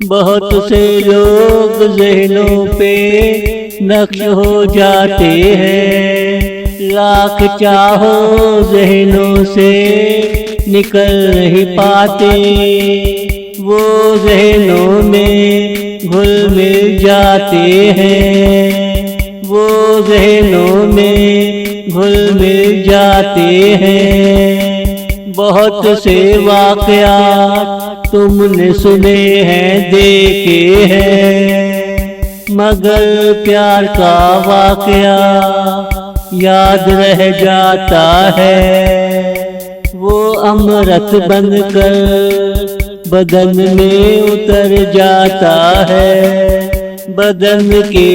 बहुत से लोग ज़हनों पे नक्श हो जाते हैं, लाख चाहो ज़हनों से निकल नहीं पाते। वो ज़हनों में घुल मिल जाते हैं, वो ज़हनों में घुल मिल जाते हैं। बहुत से वाक़यात तुमने सुने हैं, देखे हैं, मगर प्यार का वाक़या याद रह जाता है। वो अमृत बनकर बदन में उतर जाता है, बदन के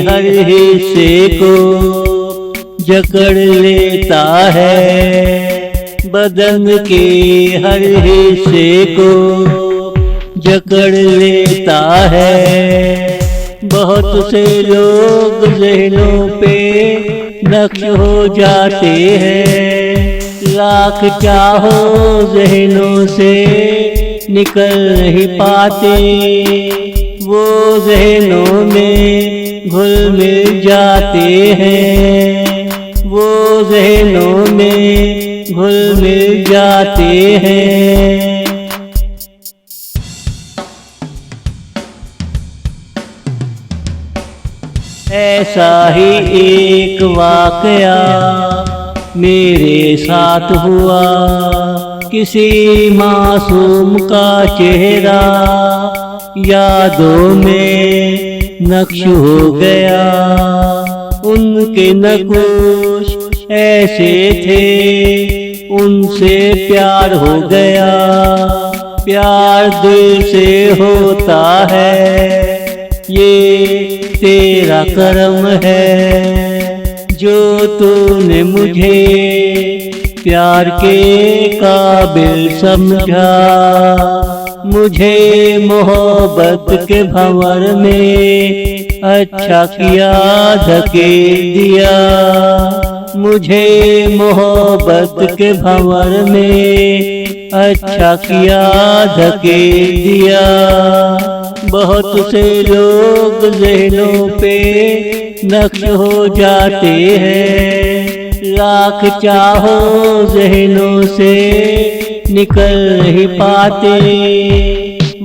हर हिस्से को जकड़ लेता है, बदन के हर हिस्से को जकड़ लेता है। बहुत से लोग ज़हनों पे नक्श हो जाते हैं, लाख चाहो ज़हनों से निकल नहीं पाते। वो ज़हनों में घुल मिल जाते हैं, वो ज़हनों में घुल मिल जाते हैं। ऐसा ही एक वाक़या मेरे साथ हुआ, किसी मासूम का चेहरा यादों में नक्श हो गया। उनके नक्श ऐसे थे, उनसे प्यार हो गया। प्यार दिल से होता है, ये तेरा करम है जो तूने मुझे प्यार के काबिल समझा। मुझे मोहब्बत के भंवर में अच्छा किया धकेल दिया, मुझे मोहब्बत के भंवर में अच्छा किया धकेल दिया। बहुत से लोग ज़हनों पे नक्श हो जाते हैं, लाख चाहो ज़हनों से निकल नहीं पाते।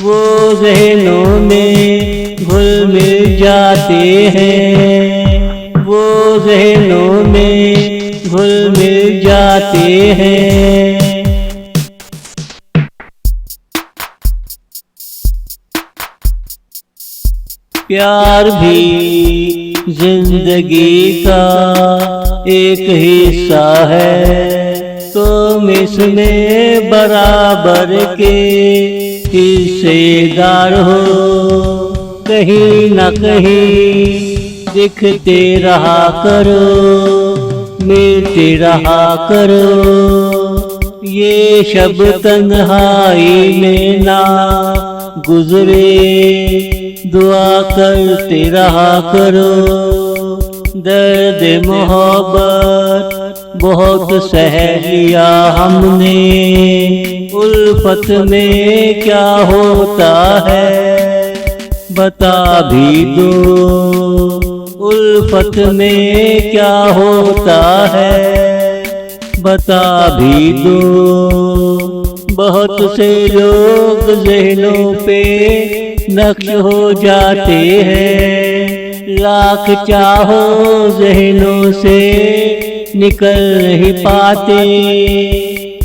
वो ज़हनों में घुल मिल जाते हैं, वो ज़हनों में घुल मिल जाते हैं। प्यार भी जिंदगी का एक हिस्सा है, तुम इसमें बराबर के हिस्सेदार हो। कहीं न कहीं दिखते रहा करो, मिलते रहा करो। ये शब तन्हाई में ना गुजरे, दुआ करते रहा करो। दर्द मोहब्बत बहुत सह लिया हमने, उल्फत में क्या होता है बता भी दो। उल्फत में क्या होता है बता भी दो। बहुत से लोग ज़हनों पे नक्श हो जाते हैं, लाख चाहो ज़हनों से निकल नहीं पाते।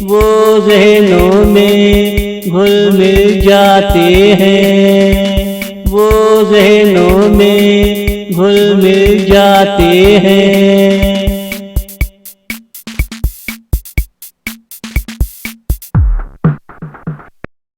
वो ज़हनों में घुल मिल जाते हैं, वो ज़हनों में घुल मिल जाते हैं।